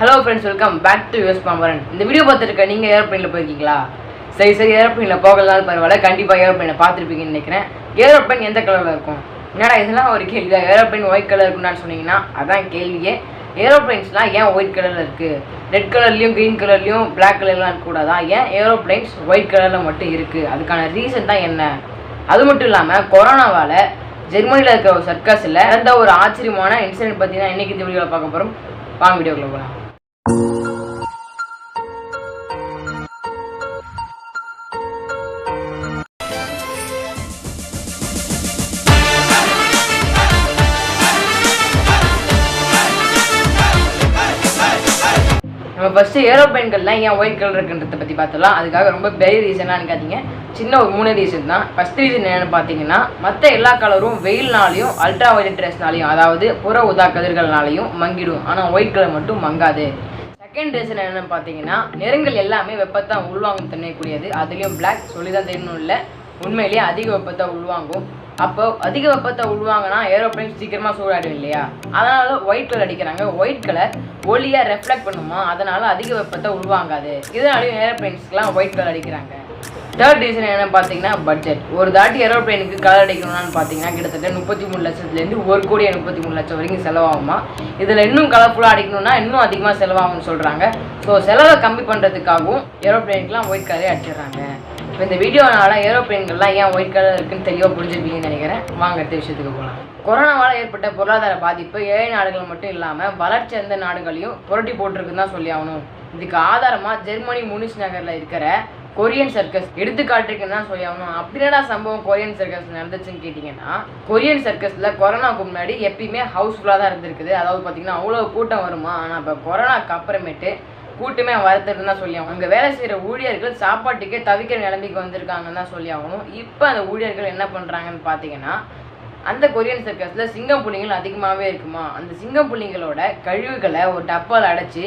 Hello friends, welcome back to US பாம்பரன். இந்த video பார்த்துருக்க நீங்கள் ஏரோப்ளைனில் போயிருக்கீங்களா? சரி ஏரோப்ளைனில் போகலாம் பரவாயில்ல, கண்டிப்பாக ஏரோப்ளைனை பார்த்துருப்பீங்கன்னு நினைக்கிறேன். ஏரோப்ளைன் எந்த கலரில் இருக்கும்? என்னடா இதெல்லாம் ஒரு கேள்வி தான். ஏரோப்ளைன் ஒயிட் கலர் இருக்குன்னு சொன்னீங்கன்னா அதான் கேள்வியே. ஏரோப்ளைன்ஸ்லாம் ஏன் ஒயிட் கலரில் இருக்குது? ரெட் கலர்லையும் க்ரீன் கலர்லையும் பிளாக் கலர்லாம் இருக்கக்கூடாதா? ஏன் ஏரோப்ளைன்ஸ் ஒயிட் கலரில் மட்டும் இருக்குது? அதுக்கான ரீசன் தான் என்ன? அது மட்டும் இல்லாமல் கொரோனாவால் ஜெர்மனியில் இருக்கிற ஒரு சர்க்கஸில் நடந்த ஒரு ஆச்சரியமான இன்சிடென்ட் பற்றி தான் இன்றைக்கி இந்த வீடியோவில் பார்க்க போகிறோம். வாங்க வீடியோக்குள்ள போகலாம். நம்ம ஃபஸ்ட்டு ஏரோப்ளைன்கள்லாம் ஏன் ஒயிட் கலர் இருக்குன்றதை பற்றி பார்த்தலாம். அதுக்காக ரொம்ப பெரிய ரீசனானு கேட்டிங்க, சின்ன ஒரு 3 ரீசன் தான். ஃபஸ்ட் ரீசன் என்னென்னு பார்த்தீங்கன்னா, மற்ற எல்லா கலரும் வெயில்னாலையும் அல்ட்ரா வயலட் ரேஸ்னாலையும், அதாவது புற ஊதா கதிர்கள்னாலையும் மங்கிடும். ஆனால் ஒயிட் கலர் மட்டும் மங்காது. செகண்ட் ரீசன் என்னென்னு பார்த்தீங்கன்னா, நிறங்கள் எல்லாமே வெப்பத்தான் உள்வாங்கும் தன்மைக்கூடியது. அதுலேயும் பிளாக் சொல்லி தான் தெரியணும் இல்லை, உண்மையிலேயே அதிக வெப்பத்தை உள்வாங்கும். அப்போ அதிக வெப்பத்தை உள்வாங்கன்னா ஏரோப்ளைன் சீக்கிரமாக சூடாடும் இல்லையா? அதனால ஒயிட் கலர் அடிக்கிறாங்க. ஒயிட் கலர் ஒளியாக ரெஃப்ளெக்ட் பண்ணுமா, அதனால அதிக வெப்பத்தை உள்வாங்காது. இதனாலையும் ஏரோப்ளைன்ஸ்க்குலாம் ஒயிட் கலர் அடிக்கிறாங்க. தேர்ட் ரீசன் என்னன்னு பார்த்தீங்கன்னா, பட்ஜெட். ஒரு தாட்டி ஏரோப்ளைனுக்கு கலர் அடிக்கணும்னு பார்த்தீங்கன்னா கிட்டத்தட்ட 33 லட்சத்துலேருந்து 1,33,00,000 வரைக்கும் செலவாகுமா. இதில் இன்னும் கலர்ஃபுல்லாக அடிக்கணும்னா இன்னும் அதிகமாக செலவாகும்னு சொல்கிறாங்க. ஸோ செலவை கம்மி பண்ணுறதுக்காகவும் ஏரோப்ளைனுக்குலாம் ஒயிட் கலரே அடிச்சிடுறாங்க. இப்போ இந்த வீடியோனால ஏரோப்ளைன்கள்லாம் ஏன் ஒயிட் கலர் இருக்குன்னு தெளிவாக புரிஞ்சிருப்பீங்கன்னு நினைக்கிறேன். வாங்க அடுத்த விஷயத்துக்கு போகலாம். கொரோனாவால் ஏற்பட்ட பொருளாதார பாதிப்பு ஏழை நாடுகள் மட்டும் இல்லாமல் வளர்ச்சி அடைந்த நாடுகளையும் புரட்டி போட்டிருக்குன்னு தான் சொல்லி ஆகணும். இதுக்கு ஆதாரமாக ஜெர்மனி முனிச் நகரில் இருக்கிற கொரியன் சர்க்கஸ் எடுத்துக்காட்டுக்குன்னு தான் சொல்லி ஆகணும். அப்படின்னா சம்பவம் கொரியன் சர்க்கஸ் நடந்துச்சுன்னு கேட்டிங்கன்னா, கொரியன் சர்க்கஸில் கொரோனாவுக்கு முன்னாடி எப்பயுமே ஹவுஸ்ஃபுல்லாக தான் இருந்திருக்குது. அதாவது பார்த்திங்கன்னா அவ்வளோ கூட்டம் வருமா. ஆனால் இப்போ கொரோனாக்கு அப்புறமேட்டு கூட்டமே வரத்துன்னு தான் சொல்லி ஆகணும். அங்கே வேலை செய்கிற ஊழியர்கள் சாப்பாட்டுக்கே தவிக்கிற நிலைமைக்கு வந்திருக்காங்கன்னு தான் சொல்லி ஆகணும். இப்போ அந்த ஊழியர்கள் என்ன பண்ணுறாங்கன்னு பார்த்தீங்கன்னா, அந்த கொரியன் சர்க்கஸில் சிங்கம் புள்ளிகள் அதிகமாகவே இருக்குமா. அந்த சிங்கம் புள்ளிங்களோட கழிவுகளை ஒரு டப்பால் அடைச்சி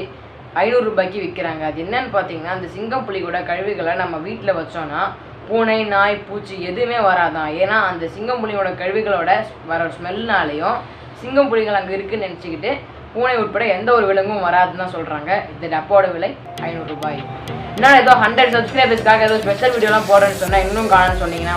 500 ரூபாய்க்கு விற்கிறாங்க. அது என்னன்னு பார்த்தீங்கன்னா, அந்த சிங்கம் புள்ளிகளோட கழிவுகளை நம்ம வீட்டில் வச்சோன்னா பூனை நாய் பூச்சி எதுவுமே வராதான். ஏன்னா அந்த சிங்கம் புள்ளியோட கழிவுகளோட வர ஸ்மெல்னாலையும் சிங்கம் புள்ளிகள் அங்கே இருக்குதுன்னு நினச்சிக்கிட்டு பூனை உட்பட எந்த ஒரு விலங்கும் வராதுன்னு தான் சொல்கிறாங்க. இந்த டப்பாவோட விலை 500 ரூபாய். இன்னும் ஏதோ 100 சப்ஸ்கிரைபர்ஸ்க்காக ஏதோ ஸ்பெஷல் வீடியோலாம் போடுறேன்னு சொன்னால் இன்னும் காணுன்னு சொன்னீங்கன்னா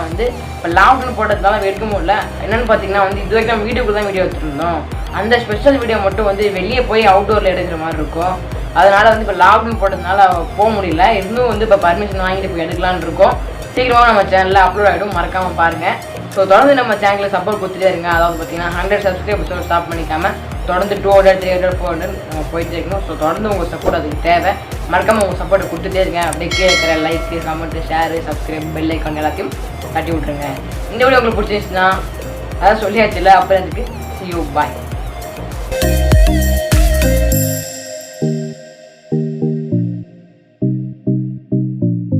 இப்போ லாக்டவுன் போட்டதுனால எடுக்க முடியல. என்னென்னு பார்த்தீங்கன்னா இது வரைக்கும் நம்ம வீடியோக்குள்ள தான் வீடியோ எடுத்துருந்தோம். அந்த ஸ்பெஷல் வீடியோ மட்டும் வெளியே போய் அவுட்டோரில் எடுக்கிற மாதிரி இருக்கும். அதனால் இப்போ லாக்டவுன் போட்டதுனால போக முடியல. இன்னும் இப்போ பர்மிஷன் வாங்கிட்டு போய் எடுக்கலான்னு இருக்கோம். சீக்கிரமாக நம்ம சேனலில் அப்லோட் ஆகிடும், மறக்காமல் பாருங்கள். ஸோ தொடர்ந்து நம்ம சேனலில் சப்போர்ட் கொடுத்துட்டே இருங்க. அதாவது பார்த்தீங்கன்னா 100 சப்ஸ்கிரைபர்ஸோட ஸ்டாப் பண்ணிக்காமல் தொடர்ந்து 200, 300, 400 நம்ம போயிட்டே இருக்கணும். ஸோ தொடர்ந்து உங்கள் சப்போர்ட் அதுக்கு தேவை. மறக்காமல் உங்கள் சப்போர்ட்டை கொடுத்துட்டே இருக்கேன். அப்படியே கீழே இருக்கிற like, comment, share, subscribe, bell icon எல்லாத்தையும் தட்டி விட்ருங்க. இந்த வீடியோ உங்களுக்கு பிடிச்சிருந்துச்சுன்னா அதான் சொல்லியாச்சுல, அப்புறம் அதுக்கு see you, bye.